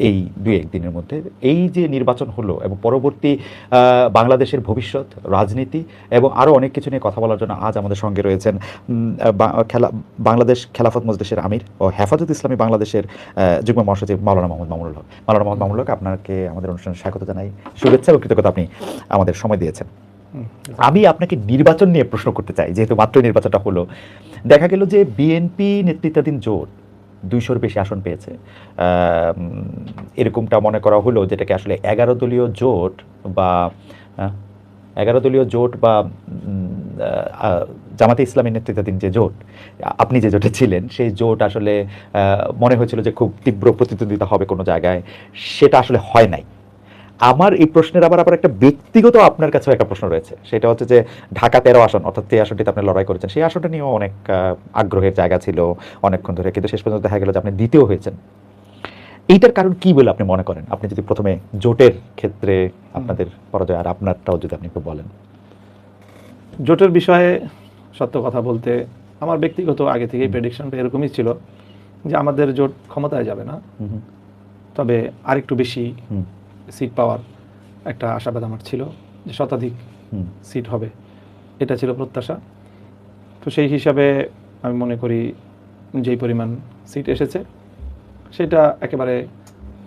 এই 2-1 দিনের মধ্যে এই যে নির্বাচন হলো এবং পরবর্তী বাংলাদেশের ভবিষ্যৎ রাজনীতি এবং আরও অনেক কিছু নিয়ে কথা বলার জন্য আজ আমাদের সঙ্গে রয়েছেন বাংলাদেশ খেলাফত মজলিসের আমির ও হেফাজত ইসলামী বাংলাদেশের যুগ্ম মহাসচিব মাওলানা মোহাম্মদ মামুনুল হক। মাওলানা মোহাম্মদ মামুনুল হক, আপনাকে আমাদের অনুষ্ঠানে স্বাগত জানাই, শুভেচ্ছা এবং কৃতজ্ঞতা, আপনি আমাদের সময় দিয়েছেন। আমি আপনাকে নির্বাচন নিয়ে প্রশ্ন করতে চাই, যেহেতু মাত্রই নির্বাচনটা হলো। দেখা গেল যে বিএনপি নেতৃত্বাধীন জোট 200-র বেশি আসন পেয়েছে, এরকমটা মনে করা হলো, যেটাকে আসলে 11 দলীয় জোট বা 11 দলীয় জোট বা জামাতে ইসলামী নেতৃত্বাধীন যে জোট, আপনি যে জোটে ছিলেন সেই জোট আসলে মনে হয়েছিল যে খুব তীব্র প্রতিদ্বন্দ্বিতা হবে কোনো জায়গায়, সেটা আসলে হয় নাই। আমার এই প্রশ্নের আবার একটা ব্যক্তিগত আপনার কাছেও একটা প্রশ্ন রয়েছে, সেটা হচ্ছে যে ঢাকা 13 আসন, অর্থাৎ যে আসনটিতে আপনি লড়াই করেছেন, সেই আসনটা নিয়েও অনেক আগ্রহের জায়গা ছিল অনেকক্ষণ ধরে, কিন্তু শেষ পর্যন্ত দেখা গেল যে আপনি দ্বিতীয় হয়েছেন। এইটার কারণ কি বলে আপনি মনে করেন? আপনি যদি প্রথমে জোটের ক্ষেত্রে আপনাদের পরাজয় আর আপনারটাও যদি আপনি একটু বলেন। জোটের বিষয়ে সত্য কথা বলতে আমার ব্যক্তিগত আগে থেকেই প্রেডিকশনটা এরকমই ছিল যে আমাদের জোট ক্ষমতায় যাবে না, তবে আরেকটু বেশি সিট পাওয়ার একটা আশাবাদ আমার ছিল, যে শতাধিক সিট হবে, এটা ছিল প্রত্যাশা। তো সেই হিসাবে আমি মনে করি যেই পরিমাণ সিট এসেছে সেটা একেবারে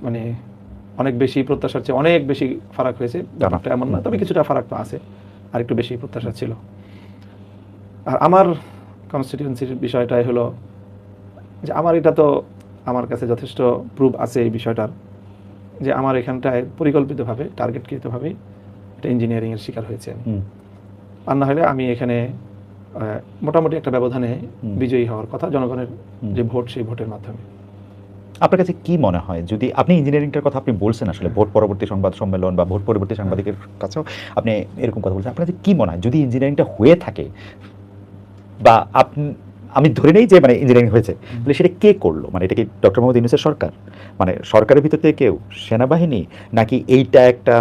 মানে অনেক বেশি প্রত্যাশার চেয়ে অনেক বেশি ফারাক হয়েছে, ব্যাপারটা এমন না, তবে কিছুটা ফারাক তো আছে, আর একটু বেশি প্রত্যাশা ছিল। আর আমার কনস্টিটিউয়েন্সির বিষয়টাই হলো যে আমার এটা তো আমার কাছে যথেষ্ট প্রুফ আছে এই বিষয়টার, যে আমার এখানটায় পরিকল্পিতভাবে টার্গেটকৃতভাবে এটা ইঞ্জিনিয়ারিংয়ের শিকার হয়েছে আমি। আর না হলে আমি এখানে মোটামুটি একটা ব্যবধানে বিজয়ী হওয়ার কথা, জনগণের যে ভোট সেই ভোটের মাধ্যমে। আপনার কাছে কি মনে হয়, যদি আপনি ইঞ্জিনিয়ারিংটার কথা আপনি বলছেন, আসলে ভোট পরবর্তী সংবাদ সম্মেলন বা ভোট পরবর্তী সাংবাদিকের কাছেও আপনি এরকম কথা বলছেন, আপনার কাছে কি মনে হয় যদি ইঞ্জিনিয়ারিংটা হয়ে থাকে, বা আমি ধরে নেই যে মানে ইঞ্জিনিয়ারিং হয়েছে, তাহলে সেটা কে করলো? মানে এটা কি ডক্টর মোহাম্মদ ইউনূসের সরকার, মানে সরকারের ভিতর থেকে কেউ, সেনাবাহিনী, নাকি এইটা একটা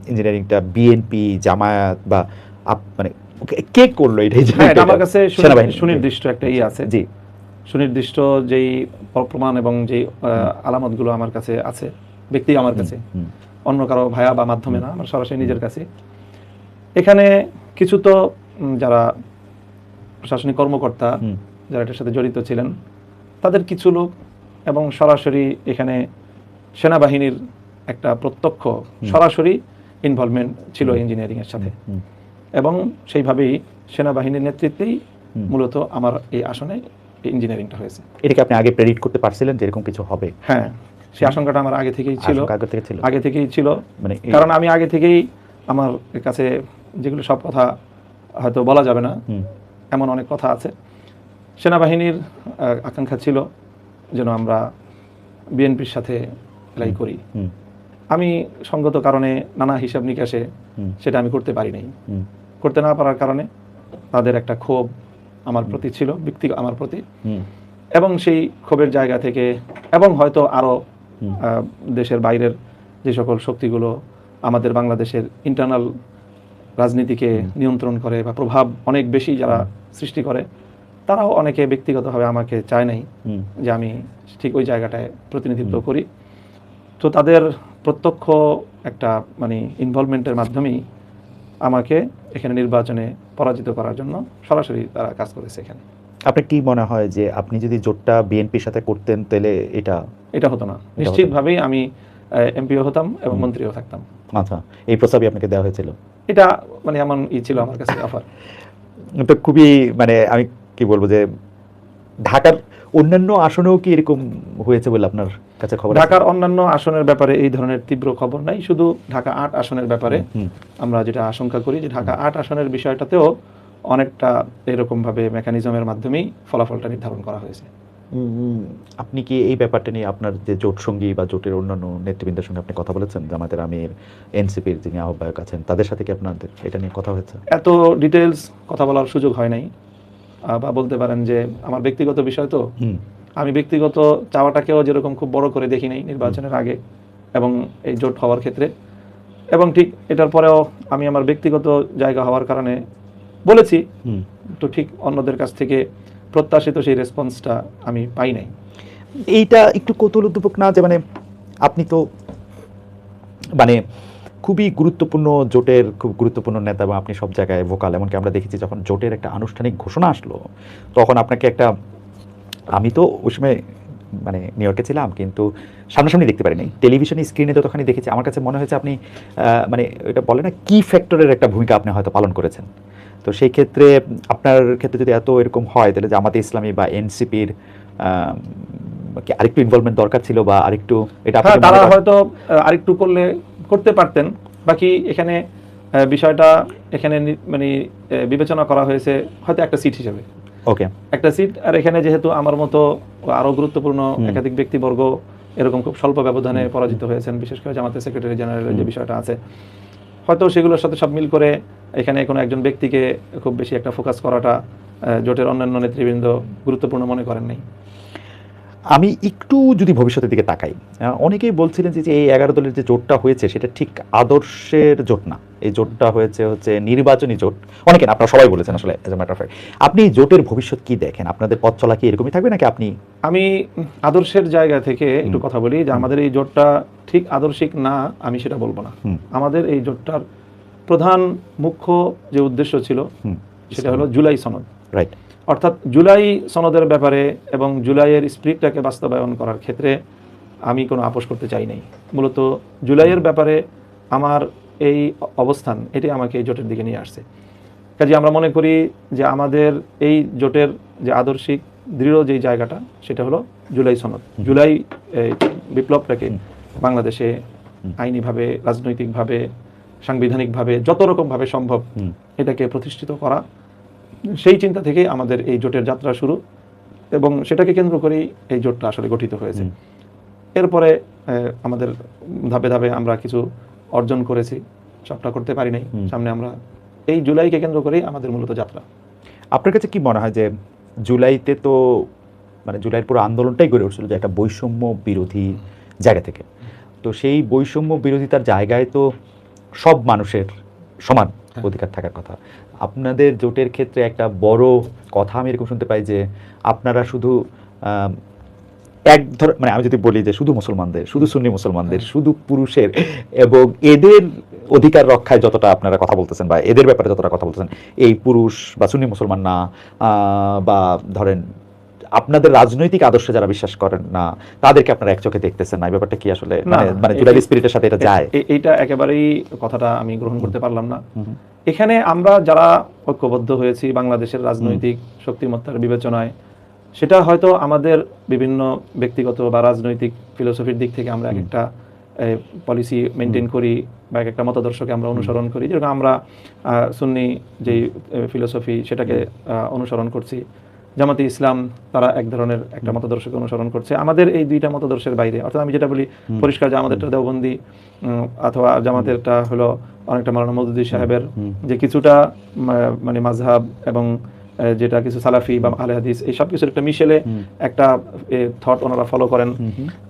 ইঞ্জিনিয়ারিংটা বিএনপি, জামায়াত বা মানে কে করলো এটাই? আমার কাছে সুনির্দিষ্ট একটা আছে, জি, সুনির্দিষ্ট যেই প্রমাণ এবং যেই আলামতগুলো আমার কাছে আছে, ব্যক্তি আমার কাছে, অন্য কারো ভায়া বা মাধ্যমে না, আমার সরাসরি নিজের কাছে। এখানে কিছু তো যারা প্রশাসনিক কর্মকর্তা যারা এটার সাথে জড়িত ছিলেন, তাদের কিছু লোক এবং সরাসরি এখানে সেনাবাহিনীর একটা প্রত্যক্ষ সরাসরি ইনভলভমেন্ট ছিল ইঞ্জিনিয়ারিংয়ের সাথে, এবং সেইভাবেই সেনাবাহিনীর নেতৃত্বেই মূলত আমার এই আসনে ইঞ্জিনিয়ারিংটা হয়েছে। এটাকে আপনি আগে প্রেডিক্ট করতে পারছিলেন যে এরকম কিছু হবে? হ্যাঁ, সেই আশঙ্কাটা আমার আগে থেকেই ছিল, মানে কারণ আমি আগে থেকেই আমার কাছে, যেগুলো সব কথা হয়তো বলা যাবে না, এমন অনেক কথা আছে। সেনাবাহিনীর আকাঙ্ক্ষা ছিল যেন আমরা বিএনপির সাথে লড়াই করি। আমি সঙ্গত কারণে নানা হিসাব নিকাশে সেটা আমি করতে পারি নাই। করতে না পারার কারণে তাদের একটা ক্ষোভ আমার প্রতি ছিল, ব্যক্তিগত আমার প্রতি, এবং সেই ক্ষোভের জায়গা থেকে, এবং হয়তো আরো দেশের বাইরের যে সকল শক্তিগুলো আমাদের বাংলাদেশের ইন্টারনাল রাজনীতিকে নিয়ন্ত্রণ করে বা প্রভাব অনেক বেশি যারা সৃষ্টি করে, তারাও অনেকে ব্যক্তিগতভাবে আমাকে চায় নাই যে আমি ঠিক ওই জায়গাটায় প্রতিনিধিত্ব করি। তো তাদের প্রত্যক্ষ একটা মানে ইনভলভমেন্টের মাধ্যমেই আমাকে এখানে নির্বাচনে পরাজিত করার জন্য সরাসরি তারা কাজ করেছে এখানে। আপনার কি মনে হয় যে আপনি যদি জোটটা বিএনপির সাথে করতেন তাহলে এটা হতো না? নিশ্চিতভাবেই আমি এমপিও হতাম এবং মন্ত্রীও থাকতাম। আচ্ছা, এই প্রস্তাবই আপনাকে দেওয়া হয়েছিল? এটা মানে এমন ছিল আমার কাছে অফার। তো খুবই মানে আমি কি বলবো যে ঢাকার অন্যান্য আসনেও কি এরকম হয়েছে বলে আপনার কাছে খবর? ঢাকার অন্যান্য আসনের ব্যাপারে এই ধরনের তীব্র খবর নাই, শুধু ঢাকা 8 আসনের ব্যাপারে আমরা যেটা আশঙ্কা করি যে ঢাকা 8 আসনের বিষয়টাতেও অনেকটা এরকম ভাবে মেকানিজমের মাধ্যমেই ফলাফলটা নির্ধারণ করা হয়েছে। আপনি কি এই ব্যাপারটা নিয়ে আপনার যে জোট সঙ্গী বা জোটের অন্যান্য নেতৃবৃন্দের সঙ্গে আপনি কথা বলেছেন? জামাতের আমির, এনসিপির যিনি আহ্বায়ক আছেন, তাদের সাথে কি আপনাদের এটা নিয়ে কথা হয়েছে? এত ডিটেইলস কথা বলার সুযোগ হয় নাই, বা বলতে পারেন যে আমার ব্যক্তিগত বিষয় তো, আমি ব্যক্তিগত চাওয়াটাকেও যেরকম খুব বড় করে দেখি নাই নির্বাচনের আগে এবং এই জোট হওয়ার ক্ষেত্রে, এবং ঠিক এটার পরেও আমি আমার ব্যক্তিগত জায়গা হওয়ার কারণে বলেছি, তো ঠিক অন্যদের কাছ থেকে প্রত্যাশিত সেই রেসপন্সটা আমি পাই নাই। এইটা একটু কৌতূহলোদ্দীপক না যে মানে আপনি তো মানে খুবই গুরুত্বপূর্ণ জোটের খুব গুরুত্বপূর্ণ নেতা এবং আপনি সব জায়গায় ভোকাল। এমনকি আমরা দেখেছি যখন জোটের একটা আনুষ্ঠানিক ঘোষণা আসলো তখন আপনাকে একটা, আমি তো ওই সময় মানে নিউ ইয়র্কে ছিলাম কিন্তু সামনাসামনি দেখতে পারিনি, টেলিভিশনে স্ক্রিনে তো তখনই দেখেছি। আমার কাছে মনে হয়েছে আপনি মানে এটা বলে না কি ফ্যাক্টরের একটা ভূমিকা আপনি হয়তো পালন করেছেন। তো সেই ক্ষেত্রে আপনার ক্ষেত্রে যদি এত এরকম হয় তাহলে জামাতে ইসলামী বা এনসিপির কি আরেকটু ইনভলভমেন্ট দরকার ছিল বা আরেকটু এটা তারা হয়তো আরেকটু করতে পারতেন। বাকি এখানে বিষয়টা এখানে মানে বিবেচনা করা হয়েছে হয়তো একটা সিট হিসেবে, ওকে একটা সিট। আর এখানে যেহেতু আমার মতো আরো গুরুত্বপূর্ণ একাধিক ব্যক্তিবর্গ এরকম খুব স্বল্প ব্যবধানে পরাজিত হয়েছেন, বিশেষ করে জামাতের সেক্রেটারি জেনারেলের যে বিষয়টা আছে, হয়তো সেগুলোর সাথে সব মিল করে এখানে কোনো একজন ব্যক্তিকে খুব বেশি একটা ফোকাস করাটা জোটের অন্যান্য নেতৃবৃন্দ গুরুত্বপূর্ণ মনে করেন নাই। আমি একটু যদি ভবিষ্যতের দিকে তাকাই, অনেকেই বলছিলেন যে এই 11 দলের যে জোটটা হয়েছে সেটা ঠিক আদর্শের জোট না, এই জোটটা হচ্ছে নির্বাচনী জোট। অনেকে না, আপনারা সবাই বলেছেন আসলে as a matter of fact. আপনি এই জোটের ভবিষ্যৎ কি দেখেন? আপনাদের পথ চলা কি এরকমই থাকবে নাকি আপনি? আমি আদর্শের জায়গা থেকে একটু কথা বলি যে আমাদের এই জোটটা ঠিক আদর্শিক না, আমি সেটা বলবো না। আমাদের এই জোটটার প্রধান মুখ্য যে উদ্দেশ্য ছিল সেটা হলো জুলাই সনদ, রাইট। অর্থাৎ জুলাই সনদের ব্যাপারে এবং জুলাইয়ের স্পিরিটটাকে বাস্তবায়ন করার ক্ষেত্রে আমি কোনো আপোষ করতে চাই নাই। মূলত জুলাইয়ের ব্যাপারে আমার এই অবস্থান এটাই আমাকে এই জোটের দিকে নিয়ে আসছে। কাজে আমরা মনে করি যে আমাদের এই জোটের যে আদর্শিক দৃঢ় যেই জায়গাটা সেটা হলো জুলাই সনদ। জুলাই বিপ্লবটাকে বাংলাদেশে আইনিভাবে, রাজনৈতিকভাবে, সাংবিধানিকভাবে যত রকমভাবে সম্ভব এটাকে প্রতিষ্ঠিত করা, সেই চিন্তা থেকে আমাদের এই জোটের যাত্রা শুরু এবং সেটাকে কেন্দ্র করেই এই জোটটা আসলে গঠিত হয়েছে। এরপরে আমাদের ধাপে ধাপে আমরা কিছু অর্জন করেছি, সবটা করতে পারি নাই। সামনে আমরা এই জুলাইকে কেন্দ্র করেই আমাদের মূলত যাত্রা। আপনার কাছে কি মনে হয় যে জুলাইতে তো মানে জুলাইয়ের পুরো আন্দোলনটাই গড়ে উঠছিল যে একটা বৈষম্য বিরোধী জায়গা থেকে, তো সেই বৈষম্য বিরোধিতার জায়গায় তো সব মানুষের সমান অধিকার থাকার কথা। আপনাদের জোটের ক্ষেত্রে একটা বড় কথা আমি এরকম শুনতে পাই যে আপনারা শুধু মানে আমি যদি বলি যে শুধু মুসলমানদের, শুধু সুন্নি মুসলমানদের, শুধু পুরুষের এবং এদের অধিকার রক্ষায় যতটা আপনারা কথা বলতেছেন বা এদের ব্যাপারে যতটা কথা বলতেছেন, এই পুরুষ বা সুন্নি মুসলমান না বা ধরেন আপনাদের রাজনৈতিক আদর্শে যারা বিশ্বাস করেন না তাদেরকে আপনারা এক চোখে দেখতেছেন না, এই ব্যাপারটা কি আসলে মানে জুলাই স্পিরিটের সাথে এটা যায়? এইটা একেবারেই কথাটা আমি গ্রহণ করতে পারলাম না। এখানে আমরা যারা ঐক্যবদ্ধ হয়েছি বাংলাদেশের রাজনৈতিক শক্তিমত্তার বিবেচনায়, সেটা হয়তো আমাদের বিভিন্ন ব্যক্তিগত বা রাজনৈতিক ফিলোসফির দিক থেকে আমরা একটা পলিসি মেনটেন করি বা একটা মতাদর্শকে আমরা অনুসরণ করি। যেরকম আমরা সুন্নি যেই ফিলোসফি সেটাকে অনুসরণ করছি, জামাতে ইসলাম তারা এক ধরনের একটা মতাদর্শকে অনুসরণ করছে। আমাদের এই দুইটা মতাদর্শের বাইরে, অর্থাৎ আমি যেটা বলি পরিষ্কার যে আমাদেরটা দেওবন্দি অথবা জামাতেরটা হলো অনেকটা মাওলানা মওদুদী সাহেবের যে কিছুটা মানে মাযহাব এবং যেটা কিছু সালাফি বা আহলে হাদিস এই সব কিছুর একটা মিশেলে একটা থট ওনারা ফলো করেন।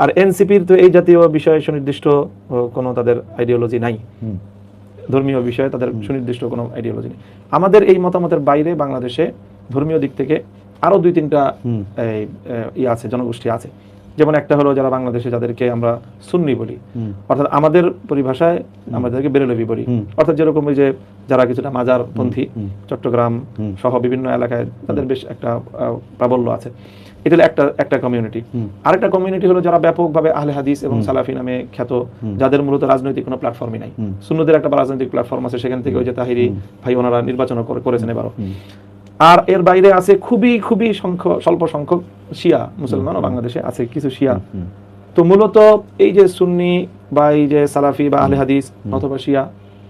আর এনসিপির তো এই জাতীয় বিষয়ে সুনির্দিষ্ট কোনো তাদের আইডিওলজি নাই, ধর্মীয় বিষয়ে তাদের সুনির্দিষ্ট কোনো আইডিওলজি নেই। আমাদের এই মতামতের বাইরে বাংলাদেশে ধর্মীয় দিক থেকে আরো 2-3টা আছে, জনগোষ্ঠী আছে। যেমন একটা হলো যারা বাংলাদেশে যাদেরকে আমরা সুন্নি বলি, অর্থাৎ আমাদের পরিভাষায় আমাদেরকে বেরেলভি বলি, অর্থাৎ যেরকম ওই যে যারা কিছুটা মাজার পন্থী, চট্টগ্রাম সহ বিভিন্ন এলাকায় তাদের বেশ একটা প্রাবল্য আছে। এটা হলো একটা কমিউনিটি। আরেকটা কমিউনিটি হলো যারা ব্যাপকভাবে আহলে হাদিস এবং সালাফি নামে খ্যাত, যাদের মূলত রাজনৈতিক কোনো প্ল্যাটফর্মই নাই। সুন্নদের একটা রাজনৈতিক প্ল্যাটফর্ম আছে, সেখান থেকে ওই যে তাহিরি ভাই ওনারা নির্বাচন করেছেন এবারও। আর এর বাইরে আছে খুবই খুবই স্বল্প সংখ্যক শিয়া মুসলমানও বাংলাদেশে আছে, কিছু শিয়া। তো মূলত এই যে সুন্নি বা এই যে সালাফি বা আহলে হাদিস অথবা শিয়া,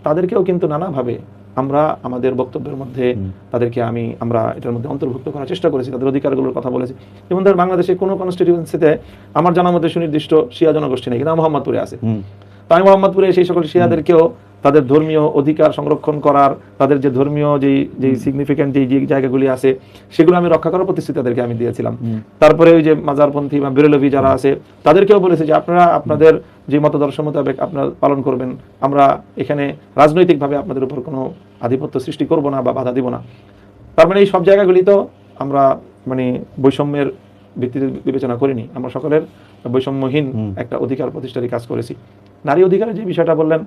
তাদেরকেও কিন্তু নানাভাবে আমরা আমাদের বক্তব্যের মধ্যে তাদেরকে আমরা এটার মধ্যে অন্তর্ভুক্ত করার চেষ্টা করেছি, তাদের অধিকারগুলোর কথা বলেছি। যেমন ধর বাংলাদেশে কোনো কনস্টিটিউয়েন্সিতে আমার জানার মধ্যে সুনির্দিষ্ট শিয়া জনগোষ্ঠী নেই, কিন্তু মোহাম্মদপুরে আছে। তো আমি মোহাম্মদপুরে সেই সকল শিয়াদেরকেও তাদের ধর্মীয় অধিকার সংরক্ষণ করার, তাদের যে ধর্মীয় যেই সিগনিফিক্যান্ট যে জায়গাগুলি আছে সেগুলো আমি রক্ষা করার প্রতিশ্রুতি তাদেরকে আমি দিয়েছিলাম। তারপরে ওই যে মাজারপন্থী বা বেরেলভি যারা আছে তাদেরকেও বলেছি যে আপনারা আপনাদের যে মতাদর্শ মোতাবেক আপনারা পালন করবেন, আমরা এখানে রাজনৈতিকভাবে আপনাদের উপর কোনো আধিপত্য সৃষ্টি করব না বা বাধা দিব না। তার মানে এই সব জায়গাগুলি তো আমরা মানে বৈষম্যের ভিত্তিতে বিবেচনা করিনি। আমরা সকলের বৈষম্যহীন একটা অধিকার প্রতিষ্ঠারই কাজ করেছি। নারী অধিকারের যে বিষয়টা বললেন,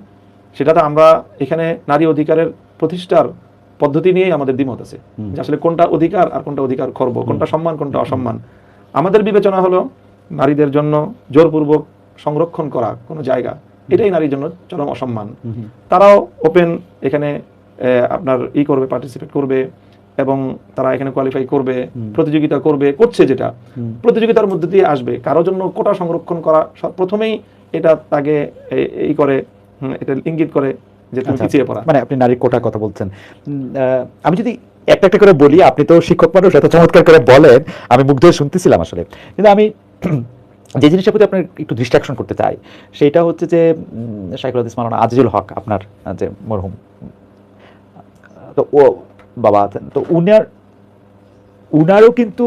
সেটা তো আমরা এখানে নারী অধিকারের প্রতিষ্ঠার পদ্ধতি নিয়েই আমাদের দ্বিমত আছে, যে আসলে কোনটা অধিকার আর কোনটা অধিকার খর্ব, কোনটা সম্মান কোনটা অসম্মান। আমাদের বিবেচনা হলো নারীদের জন্য জোরপূর্বক সংরক্ষণ করা কোনো জায়গা, এটাই নারীর জন্য চরম অসম্মান। তারাও ওপেন এখানে আপনার করবে, পার্টিসিপেট করবে এবং তারা এখানে কোয়ালিফাই করবে, প্রতিযোগিতা করবে, করছে, যেটা প্রতিযোগিতার মধ্যে দিয়ে আসবে। কারো জন্য কোটা সংরক্ষণ করা প্রথমেই এটা তাকে এই করে, এটা ইঙ্গিত করে যে তুমি পিছিয়ে পড়া। মানে আপনি নারীর কোটার কথা বলছেন। আমি যদি একটা একটা করে বলি, আপনি তো শিক্ষক মানুষ, এত চমৎকার করে বলেন, আমি মুগ্ধ হয়ে শুনতেছিলাম আসলে। কিন্তু আমি যে জিনিসটার প্রতি আপনার একটু দৃষ্টি আকর্ষণ করতে চাই, সেটা হচ্ছে যে শাইখুল হাদিস মাওলানা আজিজুল হক, আপনার যে মরহুম, তো ও বাবা আছেন, তো উনারও কিন্তু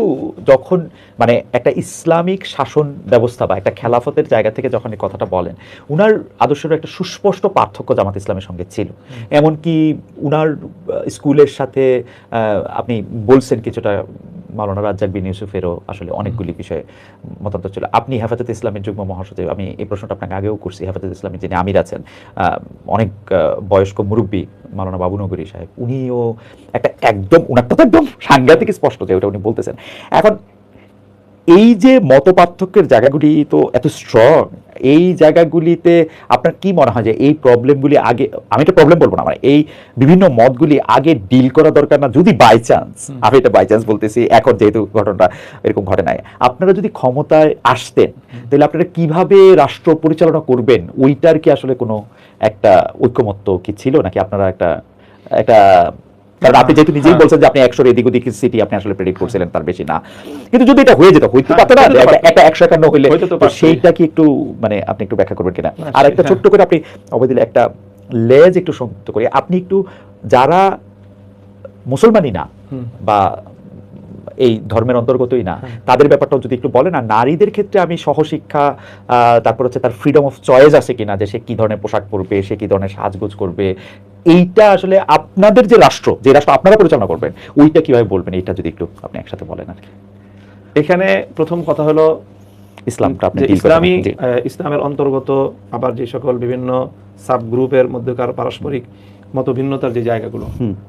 যখন মানে একটা ইসলামিক শাসন ব্যবস্থা বা একটা খেলাফতের জায়গা থেকে যখন এই কথাটা বলেন, উনার আদর্শের একটা সুস্পষ্ট পার্থক্য জামাত ইসলামের সঙ্গে ছিল। এমনকি উনার স্কুলের সাথে আপনি বলছেন কিছুটা মাওলানা রাজ্জাক বিন ইউসুফেরও আসলে অনেকগুলি বিষয়ে মতান্তর ছিল। আপনি হেফাজতে ইসলামের যুগ্ম মহাসচিব, আমি এই প্রশ্নটা আপনাকে আগেও করছি। হেফাজতে ইসলামের যিনি আমির আছেন, অনেক বয়স্ক মুরব্বী মাওলানা বাবু নগরী সাহেব, উনিও একটা একদম, উনারটা তো একদম সাংঘাতিক স্পষ্ট যে ওটা উনি বলতেছেন। এখন এই যে মত পার্থক্যের জায়গাগুলি তো এত স্ট্রং, এই জায়গাগুলিতে আপনার কি মনে হয় যে এই প্রবলেমগুলি আগে, আমি এটা প্রবলেম বলবো না, মানে এই বিভিন্ন মতগুলি আগে ডিল করা দরকার না? যদি বাই চান্স, আমি এটা বাই চান্স বলতেছি, এখন যেহেতু ঘটনাটা এরকম ঘটে নাই, আপনারা যদি ক্ষমতায় আসতেন তাহলে আপনারা কিভাবে রাষ্ট্র পরিচালনা করবেন, ওইটার কি আসলে কোনো একটা ঐকমত্য কি ছিল নাকি আপনারা একটা কারণ আপনি যেহেতু নিজেই বলছেন যে আপনি 100 এদিক ওদিক সিটি আপনি আসলে প্রেডিক্ট করছিলেন, তার বেশি না, কিন্তু যদি এটা হয়ে যেত, হইতে পারতো না একটা 151 হইলে, সেইটা কি একটু মানে আপনি একটু ব্যাখ্যা করবেন কিনা? আর একটা ছোট্ট করে আপনি অবৈধ একটা লেজ একটু সংযুক্ত করি, আপনি একটু যারা মুসলমানই না বা এই ধর্মের অন্তর্গতই না, তাদের ব্যাপারটাও যদি একটু বলেন। আর নারীদের ক্ষেত্রে আমি সহশিক্ষা, তারপর হচ্ছে তার ফ্রিডম অফ চয়েস আছে কিনা, যে সে কি ধরনের পোশাক পরবে, সে কি ধরনের সাজগোজ করবে, এইটা আসলে আপনাদের যে রাষ্ট্র আপনারা পরিচালনা করবেন, ওইটা কিভাবে বলবেন, এইটা যদি একটু আপনি একসাথে বলেন আর কি। এখানে প্রথম কথা হলো ইসলামের অন্তর্গত আবার যে সকল বিভিন্ন সাব গ্রুপের মধ্যকার পারস্পরিক মত ভিন্নতার যে জায়গাগুলো,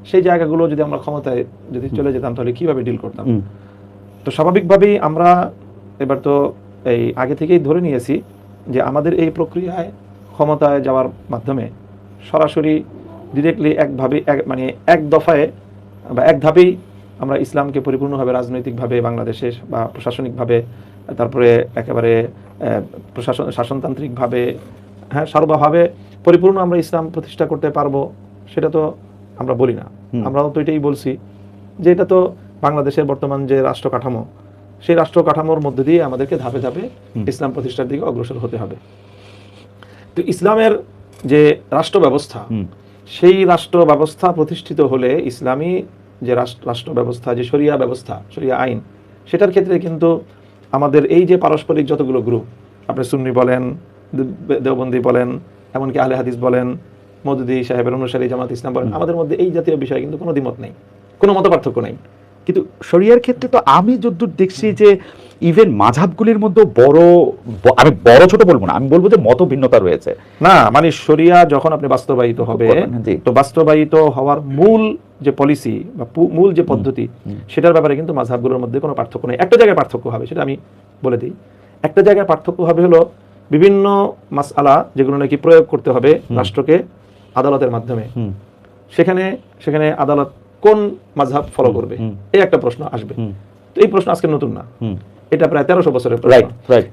সেই জায়গাগুলো যদি আমরা ক্ষমতায় যদি চলে যেতাম তাহলে কিভাবে ডিল করতাম। তো স্বাভাবিকভাবেই আমরা এবার তো এই আগে থেকেই ধরে নিয়েছি যে আমাদের এই প্রক্রিয়ায় ক্ষমতায় যাওয়ার মাধ্যমে সরাসরি ডিরেক্টলি একভাবে মানে এক দফায় বা এক ধাপেই আমরা ইসলামকে পরিপূর্ণভাবে রাজনৈতিকভাবে বাংলাদেশে বা প্রশাসনিকভাবে, তারপরে একেবারে শাসনতান্ত্রিকভাবে, সর্বভাবে পরিপূর্ণ আমরা ইসলাম প্রতিষ্ঠা করতে পারবো, সেটা তো আমরা বলি না। আমরাও তো এটাই বলছি যে এটা তো বাংলাদেশের বর্তমান যে রাষ্ট্র কাঠামো, সেই রাষ্ট্র কাঠামোর মধ্যে দিয়ে আমাদেরকে ধাপে ধাপে ইসলাম প্রতিষ্ঠার দিকে অগ্রসর হতে হবে। তো ইসলামের যে রাষ্ট্র ব্যবস্থা, সেই রাষ্ট্র ব্যবস্থা প্রতিষ্ঠিত হলে ইসলামী যে রাষ্ট্র ব্যবস্থা, যে শরিয়া ব্যবস্থা, শরিয়া আইন, সেটার ক্ষেত্রে কিন্তু আমাদের এই যে পারস্পরিক যতগুলো গ্রুপ, আপনি সুন্নি বলেন, দেওবন্দি বলেন, এমনকি আহলে হাদিস বলেন, মওদুদি সাহেবের অনুসারী জামাত ইসলাম বলেন, আমাদের মধ্যে এই জাতীয় বিষয়ে কিন্তু কোনো দ্বিমত নেই, কোনো মত পার্থক্য নেই। কিন্তু শরিয়ার ক্ষেত্রে তো আমি যতদূর দেখছি যে ইভেন মাযহাবগুলির মধ্যে আমি বড় ছোট বলবো না, আমি বলবো যে মত ভিন্নতা রয়েছে। না মানে শরিয়া যখন আপনি বাস্তবায়িত হবে, তো বাস্তবায়িত হওয়ার মূল যে পলিসি বা মূল যে পদ্ধতি, সেটার ব্যাপারে কিন্তু মাযহাবগুলোর মধ্যে কোনো পার্থক্য নেই। একটা জায়গায় পার্থক্য হবে, সেটা আমি বলে দিই। একটা জায়গায় পার্থক্য হবে হলো বিভিন্ন মাসআলা যেগুলো নাকি প্রয়োগ করতে হবে রাষ্ট্রকে আদালতের মাধ্যমে, সেখানে আদালত কোন মাযহাব ফলো করবে, এই একটা প্রশ্ন আসবে। তো এই প্রশ্ন আজকে নতুন না, এটা প্রায় 1300 বছরের প্রশ্ন,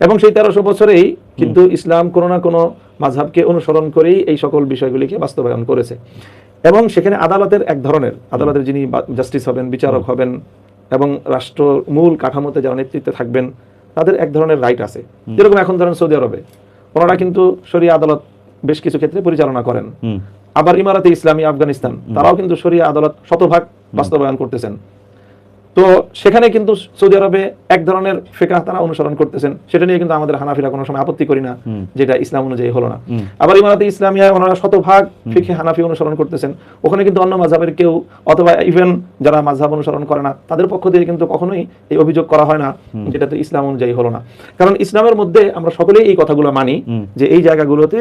এবং সেই 1300 বছরেই কিন্তু ইসলাম কোনো না কোনো মাযহাবকে অনুসরণ করেই এই সকল বিষয়গুলিকে বাস্তবায়ন করেছে। এবং সেখানে আদালতের এক ধরনের, আদালতের যিনি জাস্টিস হবেন, বিচারক হবেন, এবং রাষ্ট্র মূল কাঠামোতে যারা নেতৃত্বে থাকবেন, তাদের এক ধরনের রাইট আছে। যেরকম এখন ধরেন সৌদি আরবে ওনারা কিন্তু শরিয়া আদালত বেশ কিছু ক্ষেত্রে পরিচালনা করেন, আবার ইমারাতে ইসলামী আফগানিস্তান তারাও কিন্তু শরিয়া আদালত শতভাগ বাস্তবায়ন করতেছেন। তো সেখানে কিন্তু সৌদি আরবে এক ধরনের ফিকহ তারা অনুসরণ করতেছেন, সেটা নিয়ে কিন্তু আমাদের হানাফিরা কোনো সময় আপত্তি করি না, যেটা ইসলাম অনুযায়ী হলো না। আবার ইমারাতে ইসলামিয়া ওনারা শতভাগ ফিকহে হানাফি অনুসরণ করতেছেন, ওখানে কিন্তু অন্য মাযহাবের কেউ অথবা ইভেন যারা মাযহাব অনুসরণ করে না তাদের পক্ষ থেকে কিন্তু কখনোই এই অভিযোগ করা হয় না যেটা তো ইসলাম অনুযায়ী হলো না। কারণ ইসলামের মধ্যে আমরা সকলেই এই কথাগুলো মানি যে এই জায়গাগুলোতে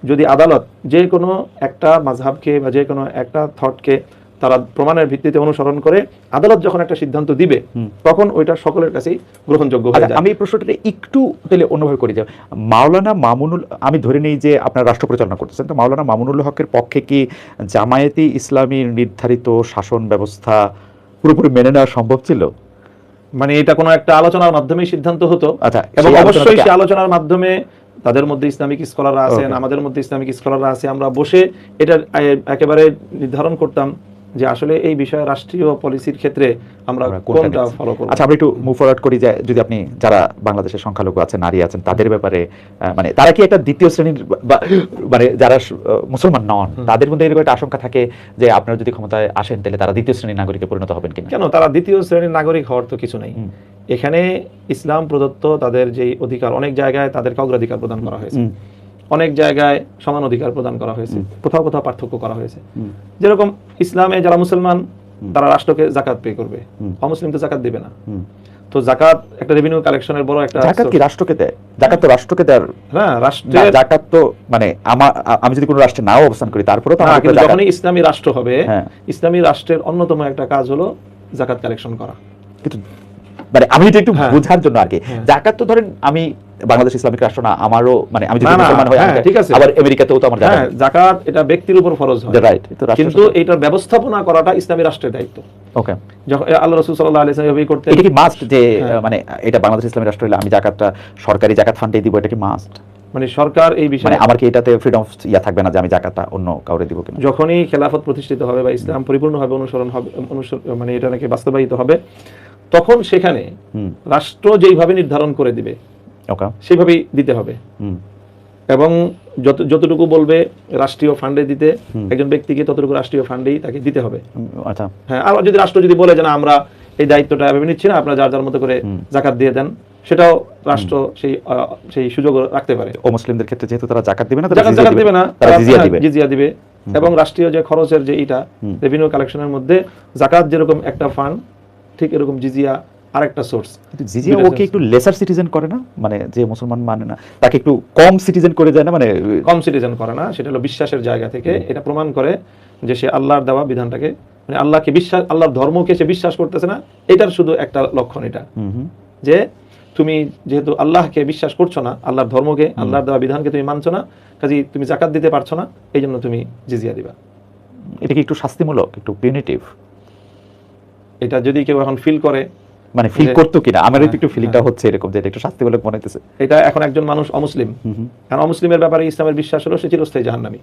যদি আদালত যে কোনো একটা মাযহাবকে বা যে কোনো একটা থটকে তারা প্রমাণের ভিত্তিতে অনুসরণ করে আদালত যখন একটা সিদ্ধান্ত দিবে তখন ওইটা সকলের কাছেই গ্রহণযোগ্য হয়ে যায়। আমি এই প্রশ্নটা একটু তাহলে অন্যভাবে করি যে মাওলানা মামুনুল, আমি ধরে নেই যে আপনার রাষ্ট্র পরিচালনা করতেছেন, তো মাওলানা মামুনুল হকের পক্ষে কি জামায়াতে ইসলামীর নির্ধারিত শাসন ব্যবস্থা পুরোপুরি মেনে নেওয়া সম্ভব ছিল? মানে এটা কোনো একটা আলোচনার মাধ্যমে সিদ্ধান্ত হতো, আচ্ছা, এবং অবশ্যই সেই আলোচনার মাধ্যমে তাদের মধ্যে ইসলামিক স্কলাররা আছেন, আমাদের মধ্যে ইসলামিক স্কলাররা আছে, আমরা বসে এটা একেবারে নির্ধারণ করতাম যে আসলে এই বিষয়ে রাষ্ট্রীয় পলিসির ক্ষেত্রে আমরা কোনটা ফলো করব। আচ্ছা, আমরা একটু মুভ ফরওয়ার্ড করি যে যদি আপনি যারা বাংলাদেশের সংখ্যালঘু আছেন, নারী আছেন, তাদের ব্যাপারে মানে তারা কি একটা দ্বিতীয় শ্রেণীর মানে যারা মুসলমান নন তাদের মধ্যে এরকম একটা আশঙ্কা থাকে যে আপনারা যদি ক্ষমতায় আসেন তাহলে তারা দ্বিতীয় শ্রেণীর নাগরিকে পরিণত হবেন কিনা? কেন, তারা দ্বিতীয় শ্রেণীর নাগরিক হওয়ার তো কিছু নেই। এখানে ইসলাম প্রদত্ত তাদের যে অধিকার, অনেক জায়গায় তাদেরকে অগ্রাধিকার প্রদান করা হয়েছে, অনেক জায়গায় সমান অধিকার প্রদান করা হয়েছে, কোথাও কোথাও পার্থক্য করা হয়েছে। যেরকম ইসলামে যারা মুসলমান তারা রাষ্ট্রকে জাকাত পে করবে, অমুসলিম তো জাকাত দিবে না। তো জাকাত একটা রেভিনিউ কালেকশনের বড় একটা। জাকাত কি রাষ্ট্রকে দেয়? জাকাত তো রাষ্ট্রকে দেয় না, রাষ্ট্রের জাকাত তো মানে আমি যদি কোনো রাষ্ট্রে নাও অবস্থান করি তারপরেও তো কিন্তু যখনই ইসলামী রাষ্ট্র হবে, ইসলামী রাষ্ট্রের অন্যতম একটা কাজ হলো জাকাত কালেকশন করা। কিন্তু মানে আমি এটা একটু বোঝার জন্য আর কি, জাকাত তো ধরেন আমি বাংলাদেশ ইসলামিক রাষ্ট্র না, আমারও মানে আমি যদি মুসলমান হই ঠিক আছে, আবার আমেরিকাতেও তো আমার জাকাত এটা ব্যক্তির উপর ফরজ হয়, রাইট, কিন্তু এটার ব্যবস্থাপনা করাটা ইসলামী রাষ্ট্রের দায়িত্ব। ওকে, যখন আল্লাহ রাসূল সাল্লাল্লাহু আলাইহি ওয়াসাল্লাম এই করতে, এটা কি মাস্ট যে মানে এটা বাংলাদেশ ইসলামিক রাষ্ট্র হলে আমি জাকাতটা সরকারি জাকাত ফান্ডে দিব, এটা কি মাস্ট? মানে সরকার এই বিষয়ে মানে আমার কি এটাতে ফ্রিডম অফ থাকবে না যে আমি জাকাতটা অন্য কাউরে দিব কিনা? যখনই খেলাফত প্রতিষ্ঠিত হবে বা ইসলাম পরিপূর্ণভাবে অনুসরণ হবে, মানে এটা নাকি বাস্তবায়িত হবে, তখন সেখানে রাষ্ট্র যেইভাবে নির্ধারণ করে দিবে সেইভাবেই দিতে হবে, এবং যতটুকু বলবে রাষ্ট্রীয় ফান্ডে দিতে একজন ব্যক্তিকে ততটুকু রাষ্ট্রীয় ফান্ডেই তাকে দিতে হবে। আচ্ছা, হ্যাঁ, আর যদি রাষ্ট্র যদি বলে যে না আমরা এই দায়িত্বটা এভাবে নিচ্ছি না, আপনারা যার যার মতো করে জাকাত দিয়ে দেন, সেটাও রাষ্ট্র সেই সুযোগ রাখতে পারে। ও মুসলিমদের ক্ষেত্রে যেহেতু তারা জাকাত দিবে না, জাকাত দিবে না, তারা জিজিয়া দিবে, এবং রাষ্ট্রীয় যে খরচের যে এটা রেভিনিউ কালেকশনের মধ্যে জাকাত যেরকম একটা ফান্ড, ঠিক এরকম জিজিয়া আরেকটা সোর্স। জিজিয়া ওকে একটু লেসার সিটিজেন করে না, মানে যে মুসলমান মানে না তাকে একটু কম সিটিজেন করে যায় না? মানে কম সিটিজেন করে না, সেটা হলো বিশ্বাসের জায়গা থেকে এটা প্রমাণ করে যে সে আল্লাহর দেওয়া বিধানটাকে, মানে আল্লাহকে বিশ্বাস, আল্লাহর ধর্মকে সে বিশ্বাস করতেছে না। এটার শুধু একটা লক্ষণ এটা, যে তুমি যেহেতু আল্লাহকে বিশ্বাস করছো না, আল্লাহর ধর্মকে, আল্লাহর দেওয়া বিধানকে তুমি মানছো না, কাজেই তুমি জাকাত দিতে পারছো না, এই জন্য তুমি জিজিয়া দিবা। এটা কি একটু শাস্তিমূলক, একটু পিউনিটিভ? এটা যদি কেউ এখন ফিল করে, মানে ফিল করতো কিনা, আমার একটু ফিলিংটা হচ্ছে এরকম যে এটা একটু শাস্তিমূলক মনে হচ্ছে। এটা এখন একজন মানুষ অমুসলিম, কারণ অমুসলিমের ব্যাপারে ইসলামের বিশ্বাস হলো সে চিরস্থায়ী জাহান্নামী,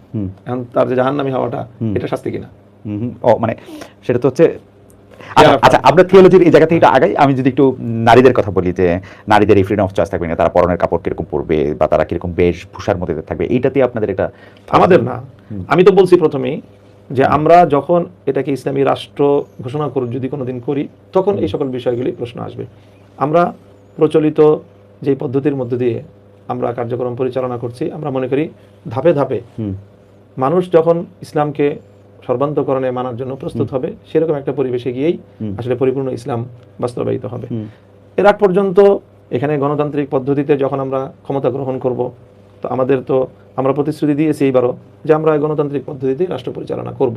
এখন তার যে জাহান্নামী হওয়াটা এটা শাস্তি কিনা? ও মানে সেটা তো হচ্ছে। আচ্ছা, আমরা থিওলজির এই জায়গা থেকে আগাই। আমি যদি একটু নারীদের কথা বলি, যে নারীদের এই ফ্রিডম অফ চয়েস থাকবে না, তারা পরনের কাপড় কিরকম পরবে বা তারা কিরকম বেশভূষার মধ্যে থাকবে, এইটাতে আপনাদের এটা? আমাদের না, আমি তো বলছি প্রথমেই যে আমরা যখন এটাকে ইসলামী রাষ্ট্র ঘোষণা করি, যদি কোনোদিন করি, তখন এই সকল বিষয়গুলি প্রশ্ন আসবে। আমরা প্রচলিত যে পদ্ধতির মধ্য দিয়ে আমরা কার্যক্রম পরিচালনা করছি, আমরা মনে করি ধাপে ধাপে মানুষ যখন ইসলামকে সর্বান্তকরণে মানার জন্য প্রস্তুত হবে, সেরকম একটা পরিবেশে গিয়েই আসলে পরিপূর্ণ ইসলাম বাস্তবায়িত হবে। এর আগ পর্যন্ত এখানে গণতান্ত্রিক পদ্ধতিতে যখন আমরা ক্ষমতা গ্রহণ করব, তো আমরা প্রতিশ্রুতি দিয়েছি এইবারও যে আমরা গণতান্ত্রিক পদ্ধতিতে রাষ্ট্র পরিচালনা করব।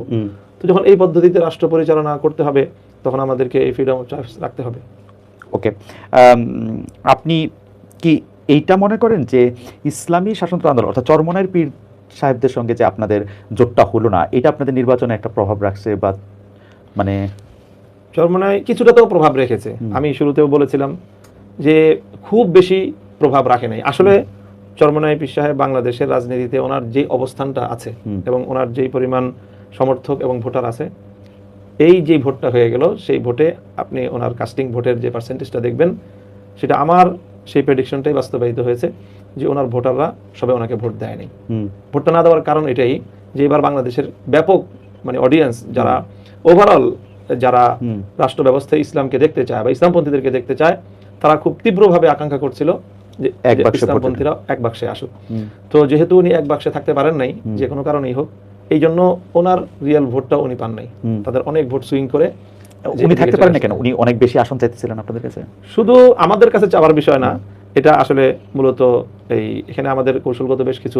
তো যখন এই পদ্ধতিতে রাষ্ট্র পরিচালনা করতে হবে, তখন আমাদেরকে এই ফ্রিডম অফ চয়েস রাখতে হবে। ওকে, আপনি কি এইটা মনে করেন যে ইসলামী শাসনতন্ত্র আন্দোলন অর্থাৎ চরমনাইয়ের পীর সাহেবদের সঙ্গে যে আপনাদের জোটটা হলো না, এটা আপনাদের নির্বাচনে একটা প্রভাব রাখছে? বা মানে চরমনাই কিছুটা তো প্রভাব রেখেছে। আমি শুরুতেও বলেছিলাম যে খুব বেশি প্রভাব রাখে নাই। আসলে চরমনাই পীর সাহেব বাংলাদেশের রাজনীতিতে ওনার যে অবস্থানটা আছে এবং ওনার যেই পরিমাণ সমর্থক এবং ভোটার আছে, এই যে ভোটটা হয়ে গেল, সেই ভোটে আপনি ওনার কাস্টিং ভোটের যে পার্সেন্টেজটা দেখবেন, সেটা আমার সেই প্রেডিকশনটাই বাস্তবায়িত হয়েছে যে ওনার ভোটাররা সবাই ওনাকে ভোট দেয়নি। ভোটটা না দেওয়ার কারণ এটাই যে এবার বাংলাদেশের ব্যাপক মানে অডিয়েন্স, যারা ওভারঅল যারা রাষ্ট্র ব্যবস্থায় ইসলামকে দেখতে চায় বা ইসলামপন্থীদেরকে দেখতে চায়, তারা খুব তীব্রভাবে আকাঙ্ক্ষা করছিল যে ইসলামপন্থীরা এক বাক্সে আসুক। তো যেহেতু উনি এক বাক্সে থাকতে পারেন নাই, যে কোনো কারণেই হোক, এই জন্য ওনার রিয়েল ভোটটা উনি পান নাই। তাদের অনেক ভোট সুইং করে উনি থাকতে পারেন না কেন? উনি অনেক বেশি আসন চাইতেছিলেন আপনাদের কাছে। শুধু আমাদের কাছে চাওয়ার বিষয় না, এটা আসলে মূলত এখানে আমাদের কৌশলগত বেশ কিছু